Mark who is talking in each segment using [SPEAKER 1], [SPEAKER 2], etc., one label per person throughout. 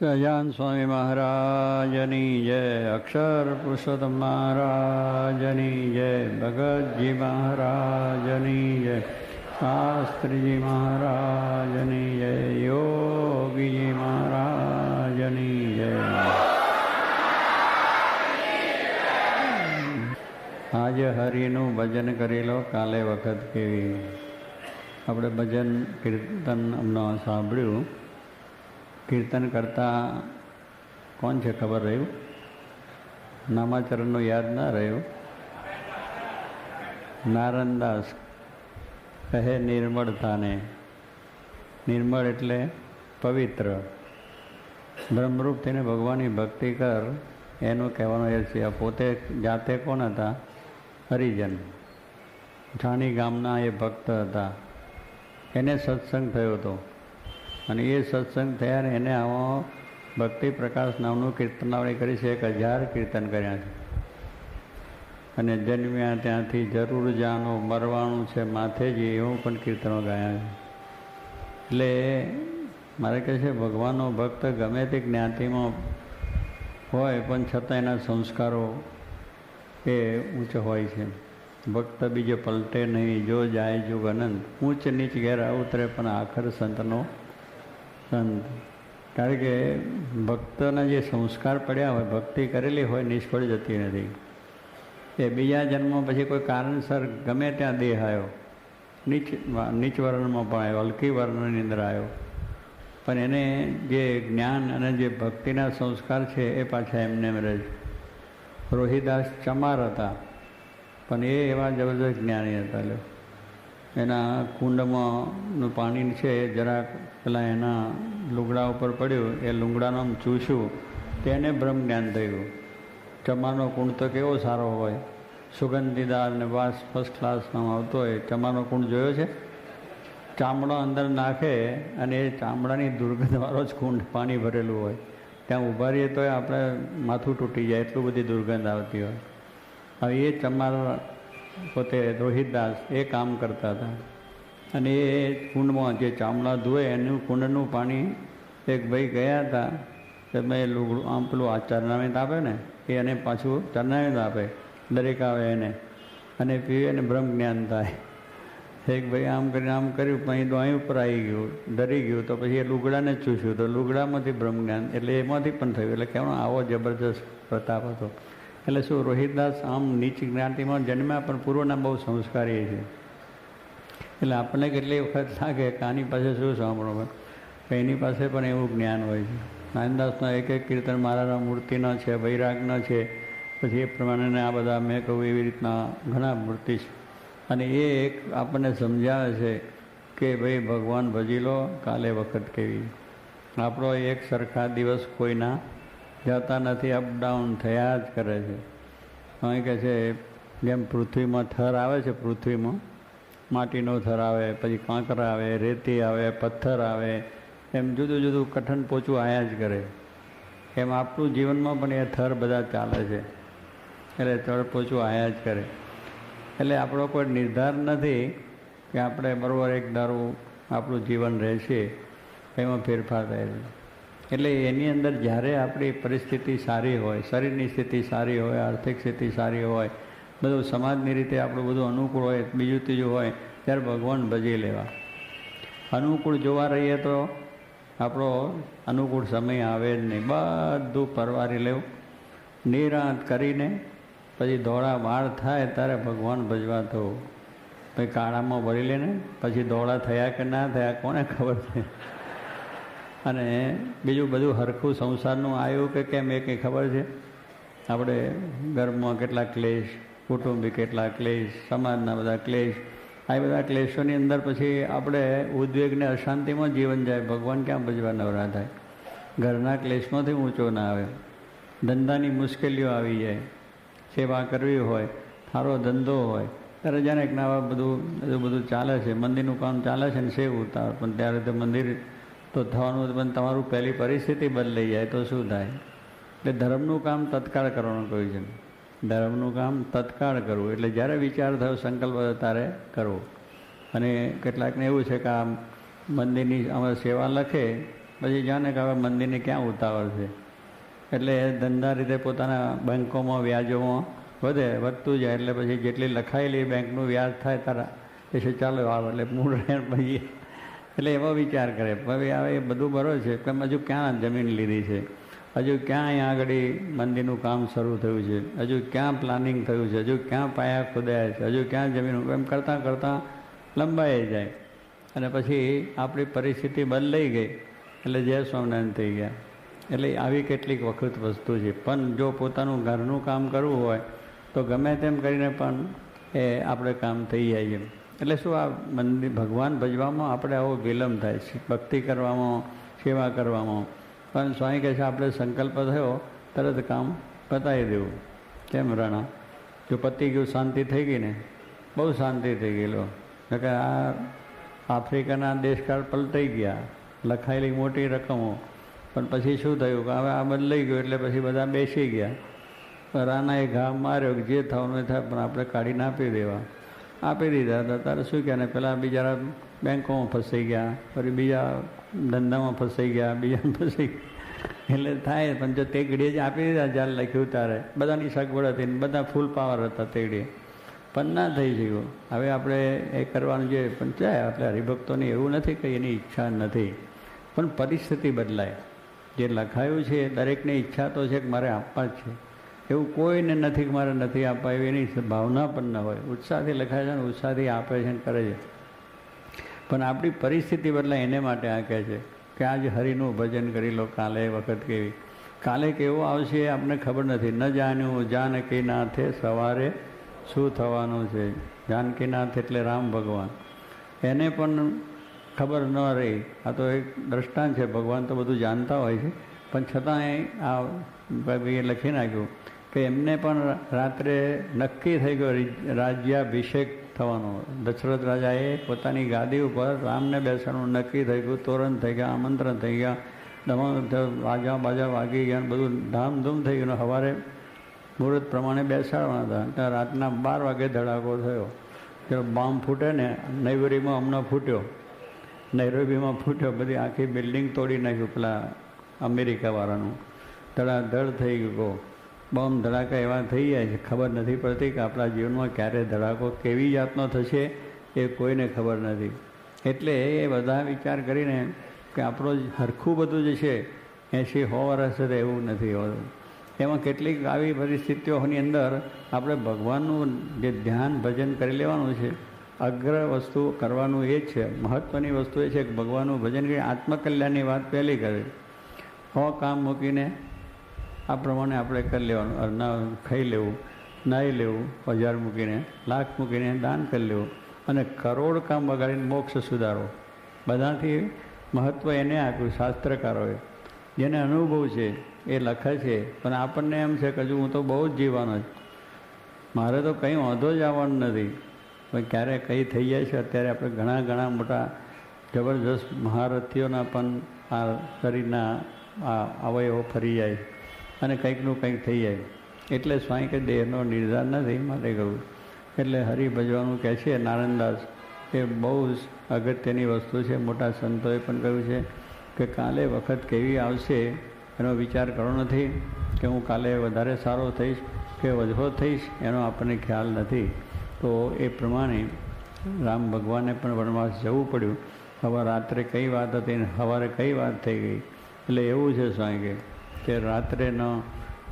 [SPEAKER 1] સહજાન સ્વામી મહારાજની જય, અક્ષર પુરુષોત્તમ મહારાજની જય, ભગતજી મહારાજની જય, શાસ્ત્રીજી મહારાજની જય, યોગીજી મહારાજની જય. આજે હરિનું ભજન કરી લો, કાલે વખત કેવી. આપણે ભજન કીર્તન હમણાં સાંભળ્યું. કીર્તન કરતા કોણ છે ખબર રહ્યું? નામાચરણનું યાદ ના રહ્યું? નારણદાસ કહે નિર્મળતાને. નિર્મળ એટલે પવિત્ર. બ્રહ્મરૂપ થઈને ભગવાનની ભક્તિ કર, એનું કહેવાનું એ છે. પોતે જાતે કોણ હતા? હરિજન. ઠાણી ગામના એ ભક્ત હતા. એને સત્સંગ થયો હતો અને એ સત્સંગ થયા ને એને આવો ભક્તિ પ્રકાશ નામનું કીર્તનાવળી કરી છે. 1000 કીર્તન કર્યા છે. અને જન્મ્યા ત્યાંથી જરૂર જાનો, મરવાનું છે માથે જ, એવું પણ કીર્તનો ગાયા છે. એટલે મારે કહે છે ભગવાનનો ભક્ત ગમે તે જ્ઞાતિમાં હોય પણ છતાં એના સંસ્કારો એ ઊંચ હોય છે. ભક્ત બીજો પલટે નહીં, જો જાય જુગ અનંત. ઊંચ નીચ ઘેર ઉતરે પણ આખર સંતનો સંત. કારણ કે ભક્તના જે સંસ્કાર પડ્યા હોય, ભક્તિ કરેલી હોય, નિષ્ફળ જતી નથી. એ બીજા જન્મ પછી કોઈ કારણસર ગમે ત્યાં દેહ આવ્યો, નીચ વર્ણમાં પણ આવ્યો, હલકી વર્ણની અંદર આવ્યો, પણ એને જે જ્ઞાન અને જે ભક્તિના સંસ્કાર છે એ પાછા એમને રહે છે. રોહિદાસ ચમાર હતા પણ એ એવા જબરદસ્ત જ્ઞાની હતા. લો એના કુંડમાંનું પાણી છે જરાક પેલા એના લુગડા ઉપર પડ્યું, એ લુગડાનું આમ ચૂસ્યું, તેને બ્રહ્મ જ્ઞાન થયું. ચમારનો કુંડ તો કેવો સારો હોય, સુગંધીદાર ને વાસ ફર્સ્ટ ક્લાસમાં આવતો હોય. ચમારનો કુંડ જોયો છે? ચામડો અંદર નાખે અને એ ચામડાની દુર્ગંધવાળો જ કુંડ, પાણી ભરેલું હોય. ત્યાં ઊભા રહીએ તો આપણે માથું તૂટી જાય, એટલું બધી દુર્ગંધ આવતી હોય. હવે એ ચમાર પોતે રોહિતદાસ એ કામ કરતા હતા. અને એ કુંડમાં જે ચામડા ધોવે એનું કુંડનું પાણી એક ભાઈ ગયા હતા. મેં લુગડું આમ પેલું આ ચરણાવીત આપે ને, એ એને પાછું ચરણાવીત આપે, દરેક આવે એને, અને પીવે અને બ્રહ્મ જ્ઞાન થાય. એક ભાઈ આમ કરીને આમ કર્યું પણ એ દોઅહીં ઉપર આવી ગયું, ડરી ગયું, તો પછી એ લુગડાને જ ચૂસ્યું, તો લુગડામાંથી બ્રહ્મ જ્ઞાન, એટલે એમાંથી પણ થયું. એટલે કહેવાનો આવો જબરજસ્ત પ્રતાપ હતો. એટલે શું, રોહિતદાસ આમ નીચ જ્ઞાતિમાં જન્મ્યા પણ પૂર્વના બહુ સંસ્કારી છે. એટલે આપણને કેટલી વખત લાગે કે આની પાસે શું સાંભળવું, એની પાસે પણ એવું જ્ઞાન હોય છે. નારાયણદાસના એક કીર્તન મારા મૂર્તિના છે, વૈરાગના છે, પછી એ પ્રમાણે આ બધા મેં કહું એવી રીતના ઘણા મૂર્તિ છે. અને એ એક આપણને સમજાવે છે કે ભાઈ ભગવાન ભજી લો, કાલે વખત કેવી. આપણો એક સરખા દિવસ કોઈના જતા નથી, અપડાઉન થયા જ કરે છે. અહીં કહે છે જેમ પૃથ્વીમાં થર આવે છે, પૃથ્વીમાં માટીનો થર આવે, પછી કાંકરા આવે, રેતી આવે, પથ્થર આવે, એમ જુદું જુદું કઠણ પોચું આયા જ કરે. એમ આપણું જીવનમાં પણ એ થર બધા ચાલે છે, એટલે થર પોચું આયા જ કરે. એટલે આપણો કોઈ નિર્ધાર નથી કે આપણે બરાબર એક ધારું આપણું જીવન રહેશે, એમાં ફેરફાર થાય છે. એટલે એની અંદર જ્યારે આપણી પરિસ્થિતિ સારી હોય, શરીરની સ્થિતિ સારી હોય, આર્થિક સ્થિતિ સારી હોય, બધું સમાજની રીતે આપણું બધું અનુકૂળ હોય, બીજું ત્રીજું હોય, ત્યારે ભગવાન ભજી લેવા. અનુકૂળ જોવા રહીએ તો આપણો અનુકૂળ સમય આવે જ નહીં. બધું પરવારી લેવું, નિરાંત કરીને પછી દોડા વાળ થાય ત્યારે ભગવાન ભજવા થવું. પછી કાળામાં ભરી લે ને પછી દોડા થયા કે ના થયા કોને ખબર છે. અને બીજું બધું હરખું સંસારનું આવ્યું કે કેમ એ કંઈ ખબર છે? આપણે ઘરમાં કેટલા ક્લેશ, કુટુંબી કેટલા ક્લેશ, સમાજના બધા ક્લેશ, આ બધા ક્લેશોની અંદર પછી આપણે ઉદ્વેગને અશાંતિમાં જીવન જાય. ભગવાન ક્યાં ભજવા નવરા થાય? ઘરના ક્લેશમાંથી ઊંચો ના આવે, ધંધાની મુશ્કેલીઓ આવી જાય, સેવા કરવી હોય, સારો ધંધો હોય, ત્યારે જાણે કે ના બધું ચાલે છે, મંદિરનું કામ ચાલે છે ને સેવ ઉતાર, પણ ત્યારે તો મંદિર તો થવાનું, પણ તમારું પહેલી પરિસ્થિતિ બદલાઈ જાય તો શું થાય? એટલે ધર્મનું કામ તત્કાળ કરવાનું કહ્યું છે. ધર્મનું કામ તત્કાળ કરવું, એટલે જ્યારે વિચાર થયો, સંકલ્પ થયો ત્યારે કરવો. અને કેટલાકને એવું છે કે આ મંદિરની અમે સેવા લખે પછી જાણે કે હવે મંદિરને ક્યાં ઉતાવળ છે, એટલે ધંધા રીતે પોતાના બેંકોમાં વ્યાજોમાં વધતું જાય, એટલે પછી જેટલી લખાયેલી બેંકનું વ્યાજ થાય તારા પછી ચાલો આવે, એટલે મૂળ રહે પછી એટલે એવો વિચાર કરે. હવે હવે એ બધું બરોબર છે કે હજુ ક્યાં જમીન લીધી છે, હજુ ક્યાં અહીંયા આગળ મંદિરનું કામ શરૂ થયું છે, હજુ ક્યાં પ્લાનિંગ થયું છે, હજુ ક્યાં પાયા ખોદાયા છે, હજુ ક્યાં જમીન, એમ કરતાં કરતાં લંબાઈ જાય. અને પછી આપણી પરિસ્થિતિ બદલાઈ ગઈ એટલે જય સ્વામિનારાયણ થઈ ગયા. એટલે આવી કેટલીક વખત વસ્તુ છે. પણ જો પોતાનું ઘરનું કામ કરવું હોય તો ગમે તેમ કરીને પણ એ આપણે કામ થઈ જાય છે. એટલે શું આ મંદિર ભગવાન ભજવામાં આપણે આવો વિલંબ થાય છે, ભક્તિ કરવામાં, સેવા કરવામાં. પણ સ્વામી કહે છે આપણે સંકલ્પ થયો તરત કામ પતાવી દેવું. કેમ રાણા? જો પતી ગયું, શાંતિ થઈ ગઈ ને, બહુ શાંતિ થઈ ગયેલો. કે આ આફ્રિકાના દેશકાળ પલટાઈ ગયા, લખાયેલી મોટી રકમો, પણ પછી શું થયું કે હવે આ બદલાઈ ગયું એટલે પછી બધા બેસી ગયા. રાણાએ ઘા માર્યો કે જે થવાનું થાય પણ આપણે કાઢીને આપી દેવા. આપી દીધા તો તારે શું કહે ને, પેલા બિચારા બેંકોમાં ફસાઈ ગયા, ફરી બીજા ધંધામાં ફસાઈ ગયા, બીજા ફસાઈ ગયા, એટલે થાય. પણ જો તે ઘડીએ જ આપી દીધા જ્યારે લખ્યું ત્યારે બધાની સગવડ હતી ને બધા ફૂલ પાવર હતા તે ઘડીએ, પણ ના થઈ શક્યું. હવે આપણે એ કરવાનું જોઈએ, પણ ચાય એટલે હરિભક્તોની એવું નથી કે એની ઈચ્છા નથી, પણ પરિસ્થિતિ બદલાય. જે લખાયું છે દરેકની ઈચ્છા તો છે કે મારે આપવા જ છે, એવું કોઈને નથી કે મારે નથી આપવા, એની ભાવના પણ ન હોય. ઉત્સાહથી લખાય છે ને ઉત્સાહથી આપે છે ને કરે છે, પણ આપણી પરિસ્થિતિ બદલાય એને માટે આ કહે છે કે આજે હરિનું ભજન કરી લો. કાલે વખત કેવી, કાલે કેવો આવશે આપણને ખબર નથી. ન જાણ્યું જાનકીનાથે સવારે શું થવાનું છે. જાનકીનાથ એટલે રામ ભગવાન, એને પણ ખબર ન રહી. આ તો એક દ્રષ્ટાંત છે, ભગવાન તો બધું જાણતા હોય છે, પણ છતાંય આ ભાઈએ લખી નાખ્યું કે એમને પણ રાત્રે નક્કી થઈ ગયો રાજ્યાભિષેક થવાનો. દશરથ રાજાએ પોતાની ગાદી ઉપર રામને બેસવાનું નક્કી થઈ ગયું, તોરણ થઈ ગયા, આમંત્રણ થઈ ગયા, બાજા બાજા વાગી ગયા, બધું ધામધૂમ થઈ ગયું. સવારે મુહૂર્ત પ્રમાણે બેસાડવાના હતા, ત્યાં રાતના 12 વાગે ધડાકો થયો. પેલો બોમ્બ ફૂટે ને, નૈરોબીમાં હમણાં ફૂટ્યો, નૈરોબીમાં ફૂટ્યો, બધી આખી બિલ્ડિંગ તોડી નાખ્યું પેલા અમેરિકાવાળાનું. ધડાધડ થઈ ગયો. બોમ્બ ધડાકા એવા થઈ જાય છે, ખબર નથી પડતી કે આપણા જીવનમાં ક્યારે ધડાકો કેવી જાતનો થશે એ કોઈને ખબર નથી. એટલે એ બધા વિચાર કરીને કે આપણો હરખું બધું જે છે 80-100 વર્ષ છે એવું નથી હોતું. એમાં કેટલીક આવી પરિસ્થિતિઓની અંદર આપણે ભગવાનનું જે ધ્યાન ભજન કરી લેવાનું છે. અગ્ર વસ્તુ કરવાનું એ જ છે, મહત્ત્વની વસ્તુ એ છે કે ભગવાનનું ભજન કરી આત્મકલ્યાણની વાત પહેલી કરે. કામ મૂકીને આ પ્રમાણે આપણે કરી લેવાનું. ખાઈ લેવું, નાહી લેવું, 1000 મૂકીને, લાખ મૂકીને દાન કરી લેવું, અને કરોડ કામ વગાડીને મોક્ષ સુધારો. બધાથી મહત્ત્વ એને આપ્યું શાસ્ત્રકારોએ. જેને અનુભવ છે એ લખે છે, પણ આપણને એમ છે કે હજુ હું તો બહુ જ જીવવાનો જ, મારે તો કંઈ વાંધો જ આવવાનું નથી. પણ ક્યારે કંઈ થઈ જાય છે. અત્યારે આપણે ઘણા મોટા જબરજસ્ત મહારથીઓના પણ આ શરીરના આ અવયવો ફરી જાય અને કંઈકનું કંઈક થઈ જાય. એટલે સ્વામી કે દેહનો નિર્ધાર નથી માટે કહું. એટલે હરિભજવાનું કહે છે નારાયણદાસ, એ બહુ જ અગત્યની વસ્તુ છે. મોટા સંતોએ પણ કહ્યું છે કે કાલે વખત કેવી આવશે એનો વિચાર કરવો નથી, કે હું કાલે વધારે સારો થઈશ કે વધો થઈશ એનો આપણને ખ્યાલ નથી. તો એ પ્રમાણે રામ ભગવાનને પણ વનવાસ જવું પડ્યું. હવે રાત્રે કઈ વાત હતી ને સવારે કઈ વાત થઈ ગઈ. એટલે એવું છે સ્વામી કે રાત્રે ન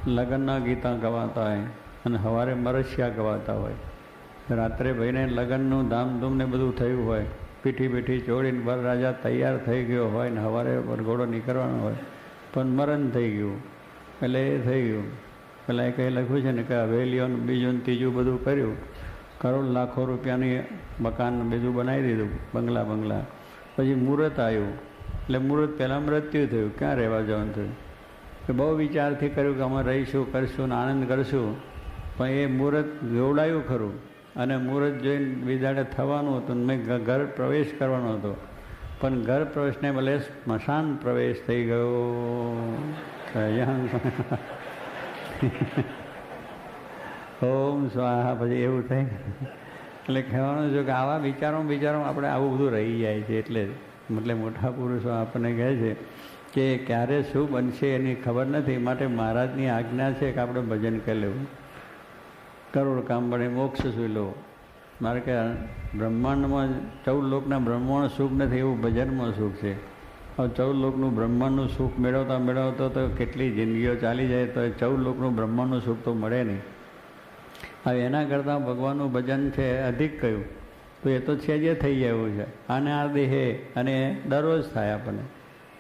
[SPEAKER 1] લગ્નના ગીતા ગવાતા હોય અને સવારે મરસિયા ગવાતા હોય. રાત્રે ભાઈને લગ્નનું ધામધૂમ ને બધું થયું હોય, પીઠી ચોડીને વરરાજા તૈયાર થઈ ગયો હોય ને સવારે વરઘોડો નીકળવાનો હોય, પણ મરણ થઈ ગયું. એટલે એ થઈ ગયું. પેલા કંઈ લખ્યું છે ને કે હવેલીઓનું બીજું ને ત્રીજું બધું કર્યું, કરોડ લાખો રૂપિયાની મકાન બીજું બનાવી દીધું, બંગલા. પછી મુહૂર્ત આવ્યું, એટલે મુહૂર્ત પહેલાં મૃત્યુ થયું. ક્યાં રહેવા જવાનું થયું? કે બહુ વિચારથી કર્યું કે અમે રહીશું, કરશું ને આનંદ કરશું, પણ એ મુહૂર્ત જોડાયું ખરું. અને મુહૂર્ત જોઈને વિદાડે થવાનું હતું, મેં ઘર પ્રવેશ કરવાનો હતો, પણ ઘર પ્રવેશને બદલે સ્મશાન પ્રવેશ થઈ ગયો. ઓમ સ્વાહા. પછી એવું થઈ. એટલે કહેવાનું છે કે આવા વિચારો આપણે આવું બધું રહી જાય છે. એટલે મોટા પુરુષો આપણને કહે છે કે ક્યારે શું બનશે એની ખબર નથી, માટે મહારાજની આજ્ઞા છે કે આપણે ભજન કરી લેવું. કરોડ કામ બને મોક્ષ સુઈ લો. મારે કે બ્રહ્માંડમાં 14 લોકના બ્રહ્માંડ સુખ નથી, એવું ભજનમાં સુખ છે. હવે 14 લોકનું બ્રહ્માંડનું સુખ મેળવતા મેળવતા તો કેટલી જિંદગીઓ ચાલી જાય તો 14 લોકનું બ્રહ્માંડનું સુખ તો મળે નહીં. હવે એના કરતાં ભગવાનનું ભજન છે અધિક કહ્યું તો એ તો છે જે થઈ જાય એવું છે. આને આ દેહે અને દરરોજ થાય, આપણને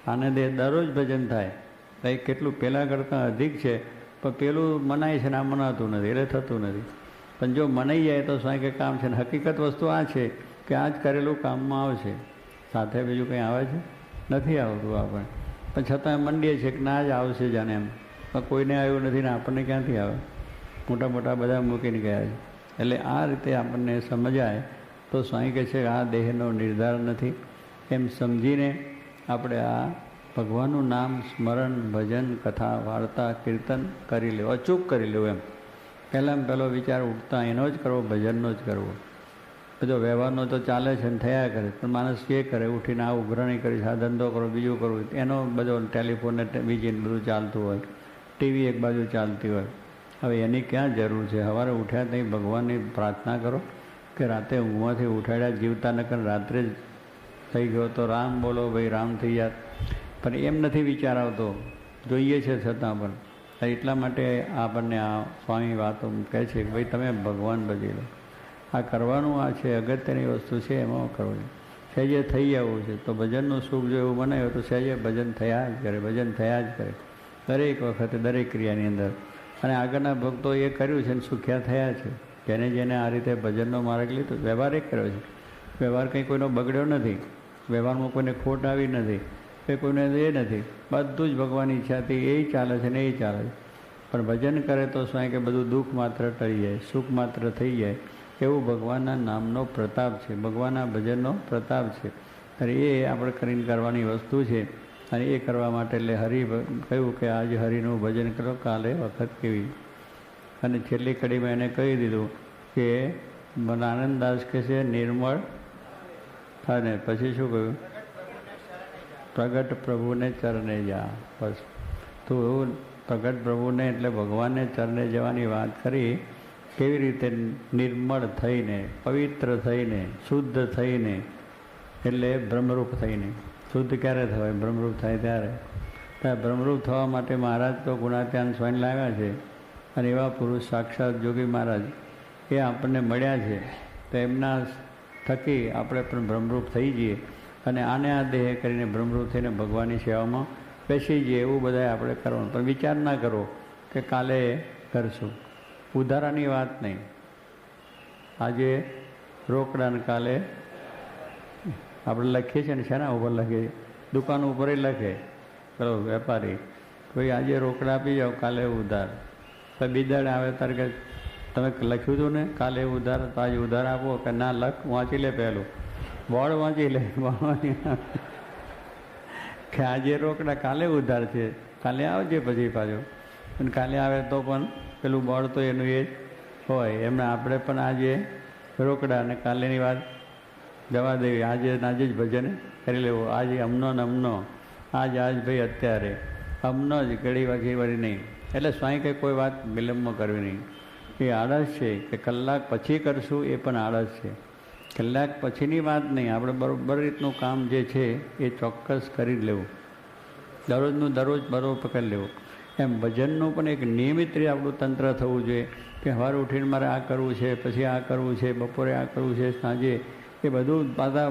[SPEAKER 1] આને દેહ દરરોજ ભજન થાય. એ કેટલું પહેલાં કરતાં અધિક છે, પણ પેલું મનાય છે ને આ મનાતું નથી, એટલે થતું નથી. પણ જો મનાઈ જાય તો સ્વાય કે કામ છે. ને હકીકત વસ્તુ આ છે કે આ જ કરેલું કામમાં આવશે, સાથે બીજું કંઈ આવે છે નથી આવતું આપણે. પણ છતાં મંડીએ છીએ કે ના જ આવશે જાણે એમ, પણ કોઈને આવ્યું નથી ને આપણને ક્યાંથી આવે? મોટા મોટા બધા મૂકીને ગયા છે. એટલે આ રીતે આપણને સમજાય તો સ્વામી કહે છે કે આ દેહનો નિર્ધાર નથી. એમ સમજીને આપણે આ ભગવાનનું નામ સ્મરણ ભજન કથા વાર્તા કીર્તન કરી લેવું, અચૂક કરી લેવું. એમ પહેલાં પહેલો વિચાર ઉઠતા એનો જ કરવો, ભજનનો જ કરવો. બધો વ્યવહારનો તો ચાલે છે ને થયા કરે, પણ માણસ કે કરે ઉઠીને આ ઉઘરાણી કરીશ, આ ધંધો કરો, બીજું કરવું, એનો બધો ટેલિફોનને બીજી બધું ચાલતું હોય, ટીવી એક બાજુ ચાલતી હોય. હવે એની ક્યાં જરૂર છે? સવારે ઉઠ્યા ત્યાં ભગવાનની પ્રાર્થના કરો કે રાતે ઊંઘમાંથી ઉઠાડ્યા જીવતા ન કરે, રાત્રે જ થઈ ગયો તો રામ બોલો ભાઈ, રામ થઈ જાત. પણ એમ નથી વિચાર આવતો, જોઈએ છે છતાં પણ. એટલા માટે આપણને આ સ્વામી વાતો કહે છે કે ભાઈ તમે ભગવાન ભજી લો. આ કરવાનું, આ છે અગત્યની વસ્તુ છે, એમાં કરવું. સહેજે થઈ જવું છે તો ભજનનું સુખ જો એવું બનાવ્યું તો સહેજે ભજન થયા જ કરે, ભજન થયા જ કરે દરેક વખતે, દરેક ક્રિયાની અંદર. અને આગળના ભક્તો એ કર્યું છે ને સુખ્યા થયા છે. જેને જેને આ રીતે ભજનનો માર્ગ લીધો, વ્યવહાર એ કર્યો છે. વ્યવહાર કંઈ કોઈનો બગડ્યો નથી, વ્યવહારમાં કોઈને ખોટ આવી નથી, કે કોઈને એ નથી, બધું જ ભગવાનની ઈચ્છાથી એ ચાલે છે ને એ ચાલે છે. પણ ભજન કરે તો શું કે બધું દુઃખ માત્ર ટળી જાય, સુખ માત્ર થઈ જાય. એવું ભગવાનના નામનો પ્રતાપ છે, ભગવાનના ભજનનો પ્રતાપ છે. અને એ આપણે કરીને કરવાની વસ્તુ છે. અને એ કરવા માટે એટલે હરિ કહ્યું કે આજે હરિનું ભજન કરો, કાલે વખત કેવી. અને છેલ્લી કડીમાં એને કહી દીધું કે મને આનંદદાસ કહે છે નિર્મળ અને પછી શું કહ્યું? પ્રગટ પ્રભુને ચરણે જા. બસ તું પ્રગટ પ્રભુને એટલે ભગવાનને ચરણે જવાની વાત કરી. કેવી રીતે? નિર્મળ થઈને, પવિત્ર થઈને, શુદ્ધ થઈને, એટલે બ્રહ્મરૂપ થઈને. શુદ્ધ ક્યારે થવાય? બ્રહ્મરૂપ થાય ત્યારે. બ્રહ્મરૂપ થવા માટે મહારાજ તો ગુણાત્યાન સ્વામી લાવ્યા છે. અને એવા પુરુષ સાક્ષાત જોગી મહારાજ એ આપણને મળ્યા છે. તો એમના થકી આપણે પણ બ્રહ્મરૂપ થઈ જઈએ અને આને આ દેહ કરીને બ્રહ્મરૂપ થઈને ભગવાનની સેવામાં બેસી જઈએ. એવું બધાએ આપણે કરવાનું. પણ વિચાર ના કરો કે કાલે કરશું. ઉધારાની વાત નહીં. આજે રોકડાને કાલે આપણે લખીએ છીએ ને, શેના ઉપર લખીએ? દુકાન ઉપર લખે પેલો વેપારી, કોઈ આજે રોકડા આપી જાઓ, કાલે ઉધાર. તો બીજાડે આવે તારે કે તમે લખ્યું હતું ને કાલે ઉધાર, તો આજે ઉધાર આપો. કે ના લખ, વાંચી લે, પહેલું બોર્ડ વાંચી લે. કે આજે રોકડા, કાલે ઉધાર છે, કાલે આવજે પછી પાછો. અને કાલે આવે તો પણ પેલું બોર્ડ તો એનું એ જ હોય. એમને આપણે પણ આજે રોકડા અને કાલેની વાત જવા દેવી. આજે આજે જ ભજન કરી લેવું. આજે અમનો ને અમનો, આજ ભાઈ અત્યારે અમનો જ, ઘડી વાળી નહીં. એટલે સ્વાઈ કંઈ કોઈ વાત વિલંબમાં કરવી નહીં. એ આળસ છે કે કલાક પછી કરશું, એ પણ આળસ છે. કલાક પછીની વાત નહીં. આપણે બરાબર રીતનું કામ જે છે એ ચોક્કસ કરી જ લેવું. દરરોજનું દરરોજ બરાબર પકડી લેવું. એમ ભજનનું પણ એક નિયમિત રીતે આપણું તંત્ર થવું જોઈએ કે સવારે ઉઠીને મારે આ કરવું છે, પછી આ કરવું છે, બપોરે આ કરવું છે, સાંજે. એ બધું બધા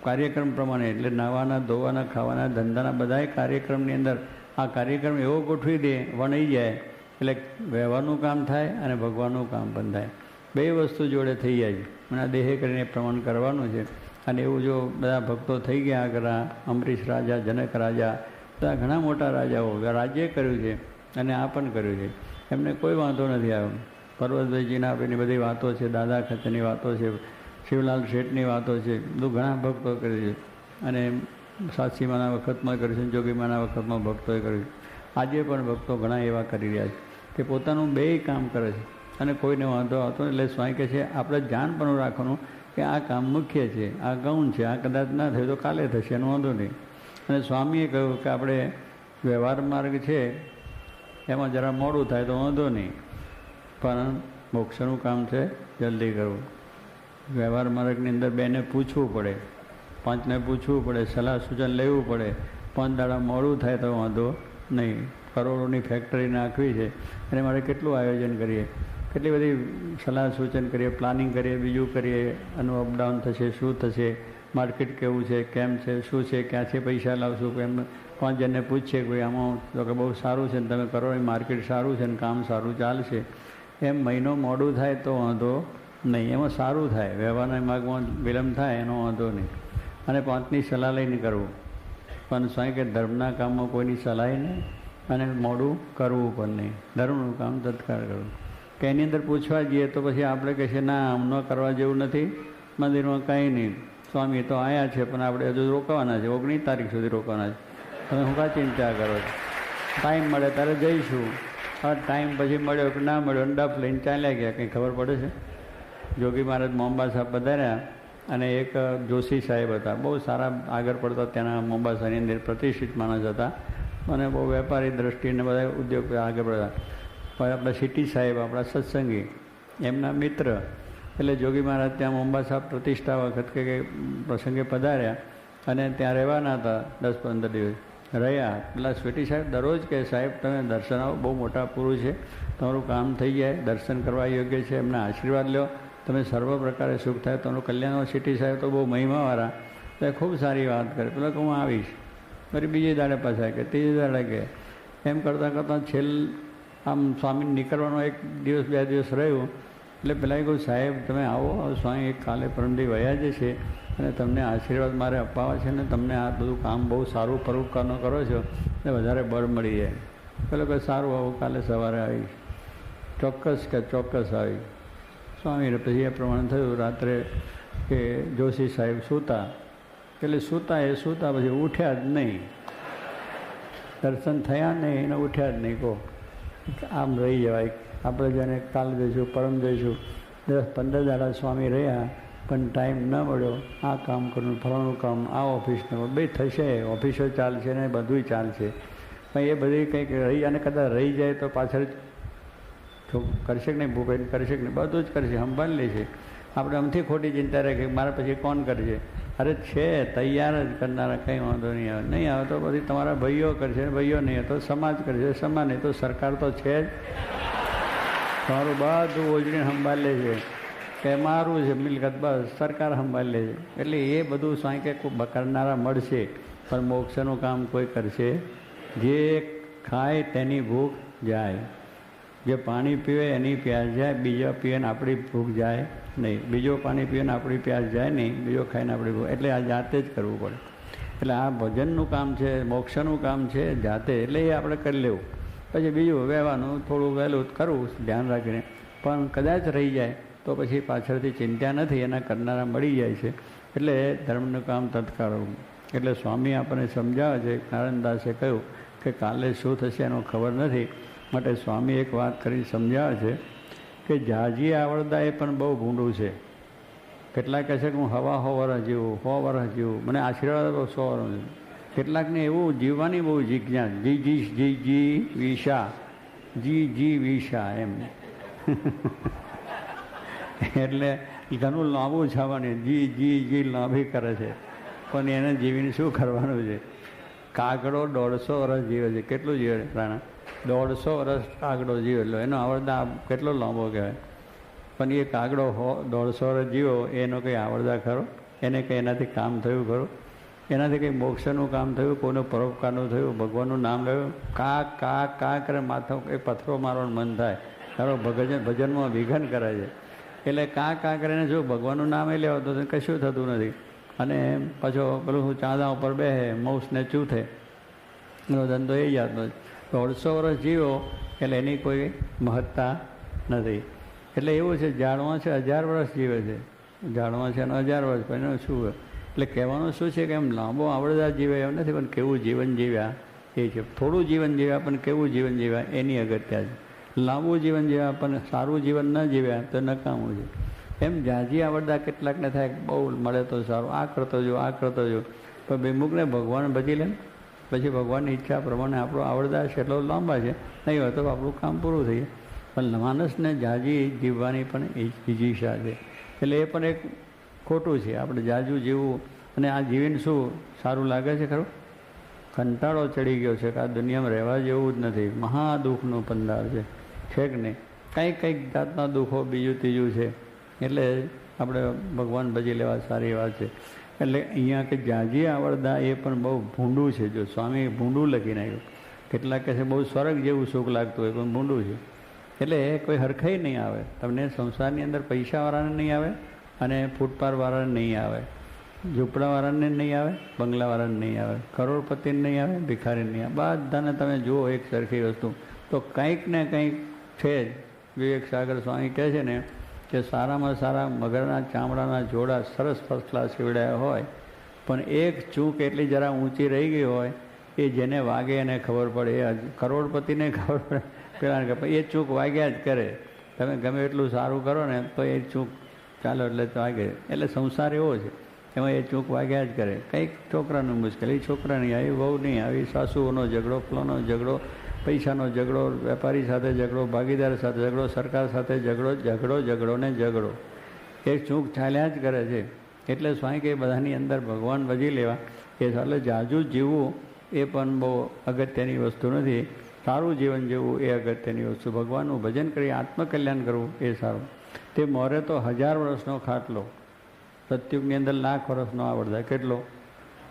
[SPEAKER 1] કાર્યક્રમ પ્રમાણે, એટલે નાવાના, ધોવાના, ખાવાના, ધંધાના બધાય કાર્યક્રમની અંદર આ કાર્યક્રમ એવો ગોઠવી દે, વણાઈ જાય એટલે વ્યવહારનું કામ થાય અને ભગવાનનું કામ પણ થાય. બે વસ્તુ જોડે થઈ જાય. અને આ દેહે કરીને પ્રમાણ કરવાનું છે. અને એવું જો બધા ભક્તો થઈ ગયા આગળ, અમરીશ રાજા, જનક રાજા, બધા ઘણા મોટા રાજાઓ રાજ્ય કર્યું છે અને આ પણ કર્યું છે. એમને કોઈ વાંધો નથી આવ્યો. પર્વતભાઈજીના આપેની બધી વાતો છે, દાદા ખતરની વાતો છે, શિવલાલ શેઠની વાતો છે, બધું ઘણા ભક્તો કરે છે. અને સાતસીમાના વખતમાં કર્યું છે, જોગીમાના વખતમાં ભક્તોએ કર્યું છે. આજે પણ ભક્તો ઘણા એવા કરી રહ્યા છે કે પોતાનું બેય કામ કરે છે અને કોઈને વાંધો આવતો. એટલે સ્વામી કહે છે આપણે જાણ પણ રાખવાનું કે આ કામ મુખ્ય છે, આ ગૌણ છે, આ કદાચ ના થયું તો કાલે થશે, એનો વાંધો નહીં. અને સ્વામીએ કહ્યું કે આપણે વ્યવહાર માર્ગ છે એમાં જરા મોડું થાય તો વાંધો નહીં, પણ મોક્ષનું કામ છે જલ્દી કરવું. વ્યવહાર માર્ગની અંદર બેને પૂછવું પડે, પાંચને પૂછવું પડે, સલાહ સૂચન લેવું પડે. 5 દાડા મોડું થાય તો વાંધો નહીં. કરોડોની ફેક્ટરી નાખવી છે અને મારે કેટલું આયોજન કરીએ, કેટલી બધી સલાહ સૂચન કરીએ, પ્લાનિંગ કરીએ, બીજું કરીએ, આનું અપડાઉન થશે, શું થશે, માર્કેટ કેવું છે, કેમ છે, શું છે, ક્યાંથી પૈસા લાવશું. એમ 5 જણને પૂછીએ કે ભાઈ આમાં તો કે બહુ સારું છે ને તમે કરો, માર્કેટ સારું છે ને કામ સારું ચાલશે. એમ મહિનો મોડું થાય તો વાંધો નહીં, એમાં સારું થાય. વ્યવહારના માર્ગમાં વિલંબ થાય એનો વાંધો નહીં. અને 5ની સલાહ લઈને કરવું. પણ સ્વામી કે ધર્મના કામમાં કોઈની સલાહ નહીં અને મોડું કરવું પણ નહીં. ધર્મનું કામ તત્કાળ કરવું. કે એની અંદર પૂછવા જઈએ તો પછી આપણે કહીએ ના આમ ન કરવા જેવું નથી, મંદિરમાં કંઈ નહીં, સ્વામી તો આવ્યા છે પણ આપણે હજુ રોકાવાના છે, 19 તારીખ સુધી રોકાવાના છે, તમે શું કાં ચિંતા કરો છો, ટાઈમ મળે ત્યારે જઈશું. હા, ટાઈમ પછી મળ્યો કે ના મળ્યો, ડફ લઈને ચાલ્યા ગયા, કંઈ ખબર પડે છે? જોગી મહારાજ મોમ્બાસા પધાર્યા અને એક જોશી સાહેબ હતા, બહુ સારા આગળ પડતા ત્યાંના મોમ્બાસાની અંદર પ્રતિષ્ઠિત માણસ હતા અને બહુ વેપારી દ્રષ્ટિને બધા ઉદ્યોગ આગળ પડતા. પણ આપણા સિટી સાહેબ, આપણા સત્સંગી, એમના મિત્ર. એટલે જોગી મહારાજ ત્યાં મોમ્બાસા પ્રતિષ્ઠા વખત કે પ્રસંગે પધાર્યા અને ત્યાં રહેવાના હતા 10-15 દિવસ રહ્યા. પેલા સ્વીટી સાહેબ દરરોજ કહે સાહેબ તમે દર્શન આવો, બહુ મોટા પુરુષ છે, તમારું કામ થઈ જાય, દર્શન કરવા યોગ્ય છે, એમના આશીર્વાદ લો, તમે સર્વ પ્રકારે સુખ થાય, તમારું કલ્યાણ. સિટી સાહેબ તો બહુ મહિમાવાળા, તો ખૂબ સારી વાત કરે. પેલા કે હું આવીશ, ફરી બીજે દાડે પાછા કે ત્રીજે દાડે કે એમ કરતાં કરતાં આમ સ્વામી નીકળવાનો 1 દિવસ 2 દિવસ રહ્યું. એટલે પેલા કહ્યું સાહેબ તમે આવો, સ્વામી એક કાલે પરમદી વયા જ છે અને તમને આશીર્વાદ મારે અપાવવા છે ને તમને આ બધું કામ બહુ સારું પરોપકારનો કરો છો ને વધારે બળ મળી જાય. પેલો કે સારું આવું, કાલે સવારે આવીશ. ચોક્કસ કે ચોક્કસ આવી. સ્વામી પછી એ પ્રમાણે થયું. રાત્રે કે જોશી સાહેબ સૂતા, એટલે સૂતા પછી ઉઠ્યા જ નહીં, દર્શન થયા નહીં એને ઉઠ્યા જ નહીં. કહો આમ રહી જવાય, આપણે જેને કાલ જઈશું, પરમ જઈશું, 10-15 દાડા સ્વામી રહ્યા પણ ટાઈમ ન મળ્યો, આ કામ કરવું, ફલાણું કામ, આ ઓફિસનું બે થશે, ઓફિસો ચાલશે ને બધુંય ચાલશે, પણ એ બધી કંઈક રહી અને કદાચ રહી જાય તો પાછળ કરશે કે નહીં, ભૂપેન કરશે કે નહીં, બધું જ કરશે, સંભાળી લેશે. આપણે આમથી ખોટી ચિંતા રાખે કે મારા પછી કોણ કરશે. અરે છે તૈયાર જ કરનારા, કંઈ વાંધો નહીં આવે. નહીં આવે તો પછી તમારા ભાઈઓ કરશે, ભાઈઓ નહીં તો સમાજ કરશે, સમાજ નહીં તો સરકાર તો છે જ. તમારું બધું ઓજણી સંભાળી લે છે કે મારું છે મિલકત, બસ સરકાર સંભાળી લે છે. એટલે એ બધું સાંઈ કે કરનારા મળશે પણ મોક્ષનું કામ કોઈ કરશે. જે ખાય તેની ભૂખ જાય, જે પાણી પીવે એની પ્યાસ જાય, બીજા પીવે ને આપણી ભૂખ જાય નહીં, બીજો પાણી પીવે ને આપણી પ્યાસ જાય નહીં, બીજો ખાઈને આપણી ભૂખ. એટલે આ જાતે જ કરવું પડે. એટલે આ ભજનનું કામ છે, મોક્ષનું કામ છે જાતે, એટલે એ આપણે કરી લેવું. પછી બીજું વહેવાનું થોડું વહેલું કરવું ધ્યાન રાખીને, પણ કદાચ રહી જાય તો પછી પાછળથી ચિંતા નથી, એના કરનારા મળી જાય છે. એટલે ધર્મનું કામ તત્કાળ. એટલે સ્વામી આપણને સમજાવે છે, નારાયણદાસે કહ્યું કે કાલે શું થશે એનો ખબર નથી, માટે સ્વામી એક વાત કરી સમજાવે છે કે જાજી આવડતા એ પણ બહુ ભૂંડું છે. કેટલાક કહે છે કે હું 100 વર્ષ જીવું, 100 વર્ષ જીવું, મને આશીર્વાદ 100 વર્ષ. કેટલાકને એવું જીવવાની બહુ જિજ્ઞાસ, જી વિશા એમ એટલે ઘણું લાંબુ છાવાની જી લાંબી કરે છે, પણ એને જીવીને શું કરવાનું છે. કાગડો 150 વર્ષ જીવે છે. કેટલું જીવે રાણા? 150 વર્ષ કાગડો જીવે, એટલે એનો આવડતા કેટલો લાંબો કહેવાય. પણ એ કાગડો 150 વર્ષ જીવો, એનો કંઈ આવડતા ખરો? એને કંઈ એનાથી કામ થયું ખરું? એનાથી કંઈ મોક્ષનું કામ થયું? કોઈનું પરોપકારનું થયું? ભગવાનનું નામ લેવું? કા કરે માથો એ પથ્થરો મારવાનું મન થાય. તારો ભજનમાં વિઘન કરે છે. એટલે કા કરીને જો ભગવાનનું નામ એ લેવો તો કશું થતું નથી. અને પાછો પેલું ચાંદા ઉપર બેસે, મૌસને ચૂથે, એનો ધંધો એ જાતનો. 150 વર્ષ જીવો એટલે એની કોઈ મહત્તા નથી. એટલે એવું છે, ઝાડવા છે 1000 વર્ષ જીવે છે, ઝાડવા છે એનો 1000 વર્ષ, પણ એનું શું? એટલે કહેવાનું શું છે કે એમ લાંબો આવડતા જીવે એમ નથી, પણ કેવું જીવન જીવ્યા એ છે. થોડું જીવન જીવ્યા પણ કેવું જીવન જીવ્યા એની અગત્યા છે. લાંબુ જીવન જીવ્યા પણ સારું જીવન ન જીવ્યા તો નકામું છે. એમ જાજી આવડતા કેટલાકને થાય બહુ મળે તો સારું, આ કરતો જો. પણ વિમુખને ભગવાન ભજી લે, પછી ભગવાનની ઈચ્છા પ્રમાણે આપણો આવડતા છે એટલો લાંબા છે, નહીં હોય તો આપણું કામ પૂરું થઈ જાય. પણ માણસને જાજી જીવવાની પણ ઈચ્છા છે, એટલે એ પણ એક ખોટું છે. આપણે જાજુ જીવવું અને આ જીવીને શું સારું લાગે છે ખરું? કંટાળો ચડી ગયો છે કે આ દુનિયામાં રહેવા જેવું જ નથી. મહાદુઃખનું પંદાર છે કે નહીં? કંઈક જાતના દુઃખો બીજું ત્રીજું છે. એટલે આપણે ભગવાન ભજી લેવા સારી વાત છે. એટલે અહીંયા કે જાજી આવડતા એ પણ બહુ ભૂંડું છે. જો સ્વામી ભૂંડું લખી નાખ્યું. કેટલાક કહે છે બહુ સ્વર્ગ જેવું સુખ લાગતું હોય, પણ ભૂંડું છે. એટલે કોઈ હરખાઈ નહીં આવે તમને. સંસારની અંદર પૈસાવાળાને નહીં આવે અને ફૂટપાથવાળાને નહીં આવે, ઝૂંપડાવાળાને નહીં આવે, બંગલાવાળાને નહીં આવે, કરોડપતિને નહીં આવે, ભિખારીને નહીં આવે. બધાને તમે જુઓ એક સરખી વસ્તુ, તો કંઈક ને કંઈક છે જ. વિવેક સાગર સ્વામી કહે છે ને કે સારામાં સારા મગરના ચામડાના જોડા સરસ ફર્સ્ટ ક્લાસ સીવડાયા હોય, પણ એક ચૂક એટલી જરા ઊંચી રહી ગઈ હોય, એ જેને વાગે એને ખબર પડે. એ કરોડપતિને ખબર પડે, પેલા એ ચૂક વાગ્યા જ કરે. તમે ગમે એટલું સારું કરો ને તો એ ચૂક ચાલો એટલે વાગે. એટલે સંસાર એવો છે, એમાં એ ચૂક વાગ્યા જ કરે. કંઈક છોકરાનું મુશ્કેલી, છોકરાની આવી, બહુ નહીં આવી, સાસુઓનો ઝઘડો, ફલાનો ઝઘડો, પૈસાનો ઝઘડો, વેપારી સાથે ઝઘડો, ભાગીદાર સાથે ઝઘડો, સરકાર સાથે ઝઘડો ને ઝઘડો. એ ચૂક ચાલ્યા જ કરે છે. એટલે સ્વામી કે બધાની અંદર ભગવાન ભજી લેવા એ એટલે જાજુ જીવવું એ પણ બહુ અગત્યની વસ્તુ નથી. સારું જીવન જીવવું એ અગત્યની વસ્તુ. ભગવાનનું ભજન કરી આત્મકલ્યાણ કરવું એ સારું. તે મોરે તો 1000 વર્ષનો ખાટલો, સતયુગની અંદર 1,00,000 વર્ષનો આવડતા. કેટલો?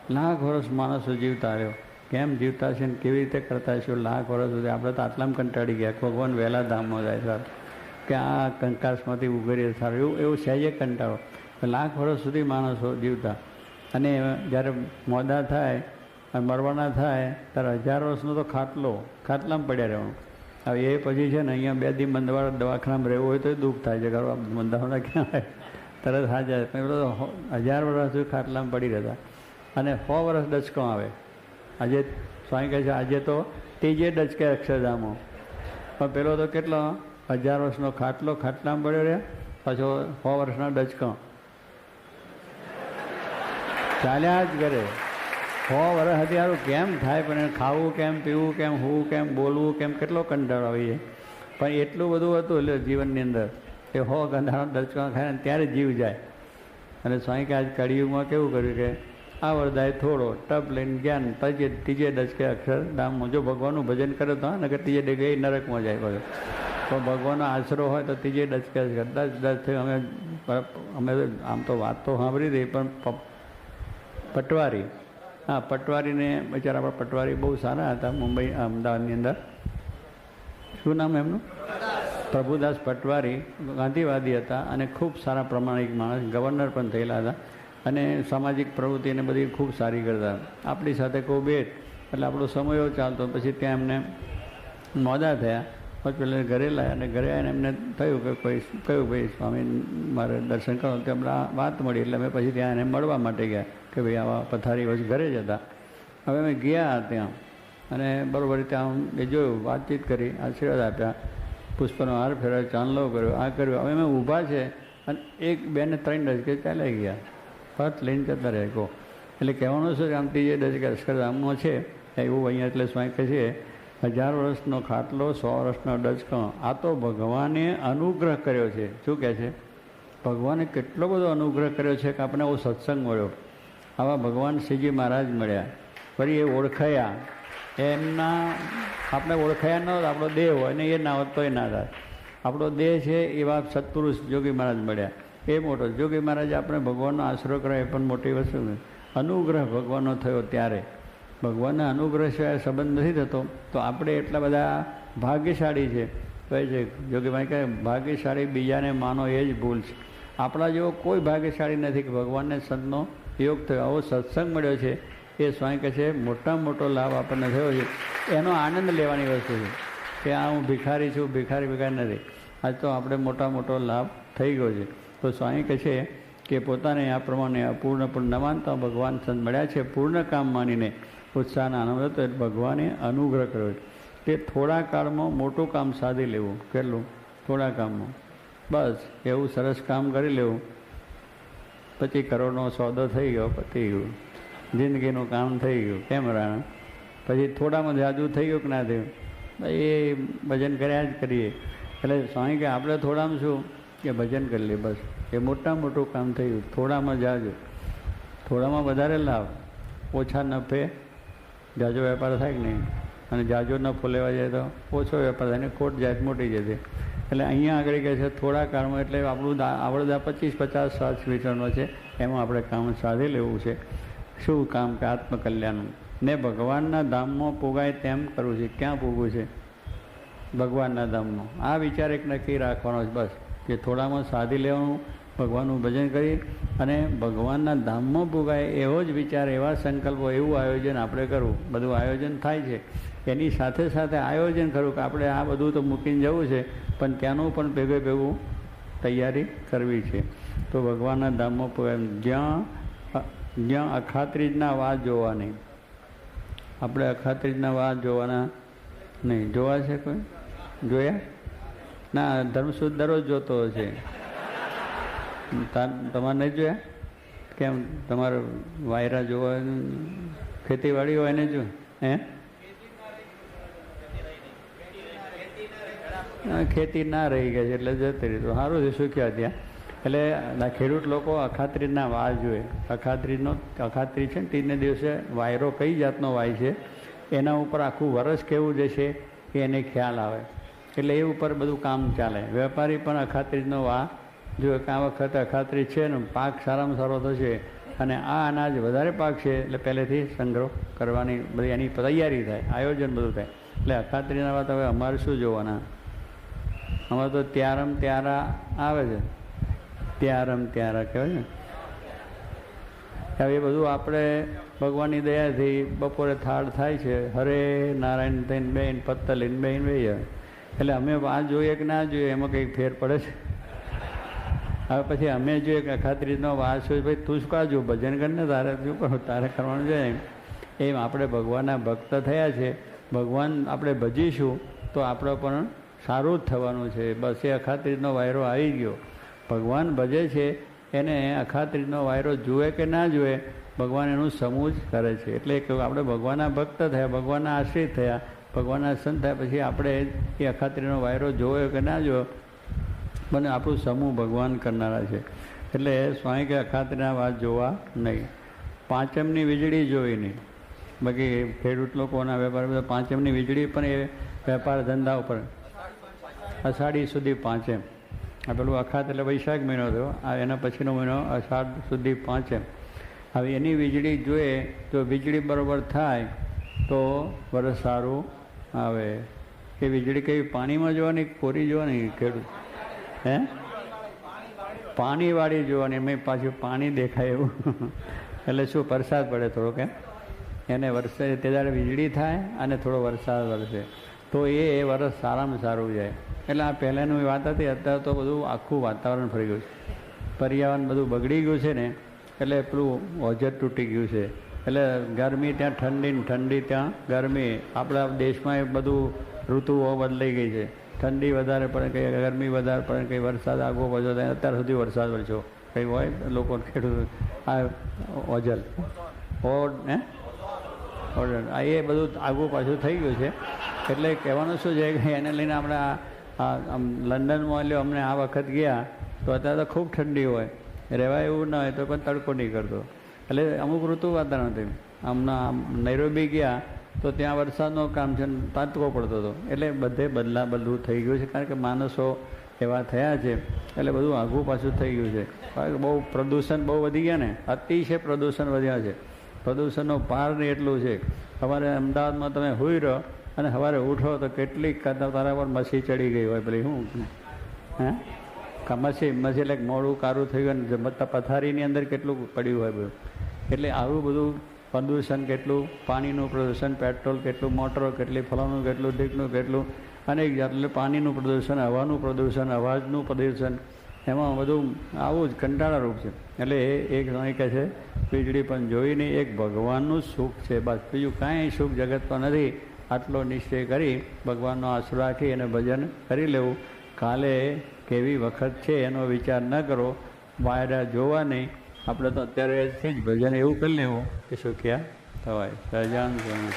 [SPEAKER 1] 1,00,000 વર્ષ માણસો જીવતા રહ્યો. કેમ જીવતા છે ને કેવી રીતે કરતા છે 1,00,000 વર્ષ સુધી? આપણે તો આટલામાં કંટાળી ગયા. ભગવાન વહેલા ધામમાં જાય સારું, કે આ કંકાસમાંથી ઉઘરીએ સારું, એવું સહેજે કંટાળો. 1,00,000 વર્ષ સુધી માણસો જીવતા, અને જ્યારે મોડા થાય અને મરવાના થાય ત્યારે 1000 વર્ષનો તો ખાટલામાં પડ્યા રહેવાનું. હવે એ પછી છે ને અહીંયા 2 દી મંદવાળા દવાખાનામાં રહેવું હોય તો દુઃખ થાય છે. ઘર મંદાવાળા ક્યાં આવે? તરત હાજર. પેલો તો 1000 વર્ષ સુધી ખાટલામાં પડી રહેતા, અને 100 વર્ષ ડચકો આવે. આજે સ્વામી કહે છે આજે તો ત્રીજે ડચકે અક્ષરધામો, પણ પેલો તો કેટલો 1000 વર્ષનો ખાટલામાં પડ્યો રહે, પાછો 100 વર્ષના ડચકો ચાલ્યા જ કરે. 100 વર્ષ હતી સારું કેમ થાય, પણ એને ખાવું કેમ, પીવું કેમ, હોવું કેમ, બોલવું કેમ, કેટલો કંટાળો આવી જાય. પણ એટલું બધું હતું એટલે જીવનની અંદર એ 100 ગંધાનો ડચકા ખાય ને ત્યારે જીવ જાય. અને સ્વામી કે આજ કળિયુગમાં કેવું કર્યું કે આ વરદાય થોડો ટપ લઈને જ્ઞાન પછી ત્રીજે ડચકે અક્ષરધામમાં. જો ભગવાનનું ભજન કરે તો નકર ત્રીજે ડગે નરકમાં જાય બધું. તો ભગવાનનો આશરો હોય તો ત્રીજે ડચકે 10 થયું. અમે આમ તો વાત તો સાંભળી હતી, પણ પટવારી, હા પટવારીને બિચારા આપણા પટવારી બહુ સારા હતા મુંબઈ અમદાવાદની અંદર. શું નામ એમનું? પ્રભુદાસ પટવારી. ગાંધીવાદી હતા અને ખૂબ સારા પ્રમાણિક માણસ, ગવર્નર પણ થયેલા હતા, અને સામાજિક પ્રવૃત્તિને બધી ખૂબ સારી કરતા. આપણી સાથે કોઈ બેટ એટલે આપણો સમયો ચાલતો. પછી ત્યાં એમને મોડા થયા, પછી પેલા ઘરે લાવ્યા, અને ઘરે આવીને એમને થયું કે કયું ભાઈ સ્વામી મારે દર્શન કરો. તો હમણાં વાત મળી એટલે અમે પછી ત્યાં એને મળવા માટે ગયા કે ભાઈ આવા પથારી વચ્ચે ઘરે જ હતા. હવે અમે ગયા ત્યાં અને બરાબર ત્યાં એ જોયું, વાતચીત કરી, આશીર્વાદ આપ્યા, પુષ્પનો હાર ફેરવ્યો, ચાંદલો કર્યો, આ કર્યું. હવે અમે ઊભા છે અને 1, 2 ને 3 ડચકે ચાલ્યા ગયા, ફટ લઈને જતા રહે કહો. એટલે કહેવાનું છે કે આમ ત્રીજે ડચકે અક્ષરધામનો છે એવું અહીંયા. એટલે સ્વામી કહે છે 1000 વર્ષનો ખાટલો, 100 વર્ષનો ડચકો. આ તો ભગવાને અનુગ્રહ કર્યો છે. શું કહે છે? ભગવાને કેટલો બધો અનુગ્રહ કર્યો છે કે આપણે આવો સત્સંગ મળ્યો. આવા ભગવાન શ્રીજી મહારાજ મળ્યા, ફરી એ ઓળખાયા. એમના આપણે ઓળખાયા ન હોત, આપણો દેહ હોય ને એ ના હોત તો એ ના થાય. આપણો દેહ છે એવા સત્પુરુષ જોગી મહારાજ મળ્યા, એ મોટો. જોગી મહારાજ આપણે ભગવાનનો આશરો કરે એ પણ મોટી વસ્તુ નથી. અનુગ્રહ ભગવાનનો થયો ત્યારે. ભગવાનના અનુગ્રહ સિવાય સંબંધ નથી થતો. તો આપણે એટલા બધા ભાગ્યશાળી છે. કહે છે જોગીભાઈ કહે ભાગ્યશાળી બીજાને માનો એ જ ભૂલ છે. આપણા જેવો કોઈ ભાગ્યશાળી નથી કે ભગવાનને સંતનો યોગ થયો, આવો સત્સંગ મળ્યો છે. એ સ્વામી કહે છે મોટામાં મોટો લાભ આપણને થયો છે. એનો આનંદ લેવાની વસ્તુ છે કે આ હું ભિખારી છું, ભિખારી નથી. આજ તો આપણે મોટો લાભ થઈ ગયો છે. તો સ્વામી કહે છે કે પોતાને આ પ્રમાણે અપૂર્ણ ન માનતા ભગવાન સંત મળ્યા છે. પૂર્ણ કામ માનીને ઉત્સાહના આનંદ હતો એટલે ભગવાને અનુગ્રહ કર્યો છે. તે થોડા કાળમાં મોટું કામ સાધી લેવું. કેટલું? થોડા કામમાં બસ એવું સરસ કામ કરી લેવું, પછી કરોડનો સોદો થઈ ગયો, પતી ગયું. જિંદગીનું કામ થઈ ગયું. કેમ રાણા? પછી થોડામાં જાજુ થઈ ગયું કે ના થયું? એ ભજન કર્યા જ કરીએ. એટલે સ્વામી કે આપણે થોડામાં શું કે ભજન કરી લઈએ બસ, એ મોટું કામ થયું. થોડામાં જાજો, થોડામાં વધારે લાભ, ઓછા નફે જાજો વેપાર થાય કે નહીં. અને જાજો નફો લેવા જાય તો ઓછો વેપાર થાય ને ખોટ જાય મોટી જતી. એટલે અહીંયા આગળ કહે છે થોડા કાળમાં, એટલે આપણું આપણે 25-50 શ્વાસ વિચરણો છે, એમાં આપણે કામ સાધી લેવું છે. શું કામ? કે આત્મકલ્યાણનું ને ભગવાનના ધામમાં પોગાય તેમ કરવું છે. ક્યાં પૂગવું છે? ભગવાનના ધામમાં. આ વિચાર એક નક્કી રાખવાનો છે બસ, કે થોડામાં સાધી લેવાનું, ભગવાનનું ભજન કરી અને ભગવાનના ધામમાં પૂગાય એવો જ વિચાર, એવા સંકલ્પો, એવું આયોજન આપણે કરવું. બધું આયોજન થાય છે, એની સાથે સાથે આયોજન કરવું કે આપણે આ બધું તો મૂકીને જવું છે, પણ ત્યાંનું પણ ભેગું તૈયારી કરવી છે. તો ભગવાનના ધામમાં પૂગાય. જ્યાં અખાત્રીજના વાત જોવા નહીં. આપણે અખાત્રીજના વાત જોવાના નહીં. જોવા છે કોઈ? જોયા ના? ધર્મસુદ દરરોજ જોતો હશે. તમારે નહીં જોયા? કેમ? તમારે વાયરા જોવા, ખેતીવાડી હોય ને જો હે? ખેતી ના રહી ગઈ છે એટલે જતી રહી. તો સારું છે, સુખ્યા ત્યાં. એટલે ખેડૂત લોકો અખાત્રીજના વાર જોઈએ. અખાત્રીજ છે ને તીજને દિવસે વાયરો કઈ જાતનો વાય છે એના ઉપર આખું વરસ કેવું જશે એ એને ખ્યાલ આવે. એટલે એ ઉપર બધું કામ ચાલે. વેપારી પણ અખાત્રીજનો વા જો કે આ વખતે અખાત્રીજ છે ને પાક સારામાં સારો થશે અને આ અનાજ વધારે પાક છે, એટલે પહેલેથી સંગ્રહ કરવાની બધી એની તૈયારી થાય, આયોજન બધું થાય. એટલે અખાત્રીજના વાત હવે અમારે શું જોવાના? અમારે તો ત્યારમ ત્યારા આવે છે, ત્યારમ ત્યારા કહેવાય ને. હવે એ બધું આપણે ભગવાનની દયાથી બપોરે થાળ થાય છે, હરે નારાયણ થઈને બેન પત્તા લઈને બેન વહી. એટલે અમે આ જોઈએ કે ના જોઈએ એમાં કંઈક ફેર પડે છે? હવે પછી અમે જોઈએ કે અખાત્રીજનો વાસ હોય, ભાઈ તું શું કાજુ ભજન કરીને તારે શું કરો, તારે કરવાનું છે. એમ આપણે ભગવાનના ભક્ત થયા છે, ભગવાન આપણે ભજીશું તો આપણે પણ સારું જ થવાનું છે. બસ એ અખાત્રીજનો વાયરો આવી ગયો. ભગવાન ભજે છે એને અખાત્રીજનો વાયરો જુએ કે ના જુએ, ભગવાન એનું સમૂહ જ કરે છે. એટલે આપણે ભગવાનના ભક્ત થયા, ભગવાનના આશ્રિત થયા, ભગવાનના સંત થયા, પછી આપણે એ અખાત્રીજનો વાયરો જોયો કે ના જોયો, પણ આપણું સમૂહ ભગવાન કરનારા છે. એટલે સ્વામી કે અખાત્રીજના વાત જોવા નહીં. પાંચમની વીજળી જોઈ નહીં. બાકી ખેડૂત લોકોના વેપાર બધા પાંચમની વીજળી પણ એ વેપાર ધંધા ઉપર અષાઢી સુધી પાંચમ. આ પેલું અખાત એટલે વૈશાખ મહિનો થયો, આ એના પછીનો મહિનો અષાઢ સુધી પાંચમ. હવે એની વીજળી જોઈએ, જો વીજળી બરાબર થાય તો વરસ સારું આવે. એ વીજળી કઈ પાણીમાં જોવાની, કોરી જોવાની? ખેડૂત હે પાણીવાળી જોવાની. મેં પાછું પાણી દેખાય એવું એટલે શું વરસાદ પડે થોડોક એને વરસે તે દાડે વીજળી થાય અને થોડો વરસાદ વરસે તો એ વરસ સારામાં સારું જાય. એટલે આ પહેલાંની વાત હતી. અત્યારે તો બધું આખું વાતાવરણ ફરી ગયું છે, પર્યાવરણ બધું બગડી ગયું છે ને, એટલે પેલું ઓજર તૂટી ગયું છે. એટલે ગરમી ત્યાં ઠંડી ત્યાં ગરમી. આપણા દેશમાં એ બધું ઋતુઓ બદલાઈ ગઈ છે. ઠંડી વધારે પડે, કંઈ ગરમી વધારે પડે, કંઈ વરસાદ આગો પાછો થાય. અત્યાર સુધી વરસાદ વરસ્યો કંઈ હોય લોકો ખેડૂત આ ઓજલ ઓડ ઓર્ડર આ એ બધું આગું પાછું થઈ ગયું છે. એટલે કહેવાનું શું છે કે એને લઈને આપણે લંડનમાં લ્યો, અમને આ વખત ગયા તો અત્યારે તો ખૂબ ઠંડી હોય, રહેવાય એવું ના હોય તો પણ તડકો નહીં કરતો. એટલે અમુક ઋતુ વાતાવરણ થયું. હમણાં નૈરોબી ગયા તો ત્યાં વરસાદનો કામ છે, તાતકો પડતો હતો. એટલે બધે બધું થઈ ગયું છે, કારણ કે માણસો એવા થયા છે. એટલે બધું આઘું પાછું થઈ ગયું છે. કારણ કે બહુ પ્રદૂષણ બહુ વધી ગયા ને, અતિશય પ્રદૂષણ વધ્યા છે. પ્રદૂષણનો પાર નહીં એટલું છે. સવારે અમદાવાદમાં તમે હોઈ રહો અને સવારે ઉઠો તો કેટલીક તારા પર મસી ચડી ગઈ હોય. પેલી શું મસી એટલે મોડું કારું થઈ ગયું ને, પથારીની અંદર કેટલું પડ્યું હોય બધું. એટલે આવું બધું પ્રદૂષણ કેટલું, પાણીનું પ્રદૂષણ, પેટ્રોલ કેટલું, મોટરો કેટલી, ફલાણું કેટલું, ઢીકનું કેટલું, અનેક જાત. એટલે પાણીનું પ્રદૂષણ, હવાનું પ્રદૂષણ, અવાજનું પ્રદૂષણ, એમાં બધું આવું જ કંટાળારૂપ છે. એટલે એ એક સમય કહે છે વીજળી પણ જોઈ નહીં, એક ભગવાનનું સુખ છે બસ, બીજું કાંઈ સુખ જગતમાં નથી. આટલો નિશ્ચય કરી ભગવાનનો આશરો રાખી અને ભજન કરી લેવું. કાલે કેવી વખત છે એનો વિચાર ન કરો, વાયરા જોવા નહીં, આપણે તો અત્યારેથી જ ભજન એવું કરી લેવું કે સુખ્યા થવાય. સહજાન સ્વામી.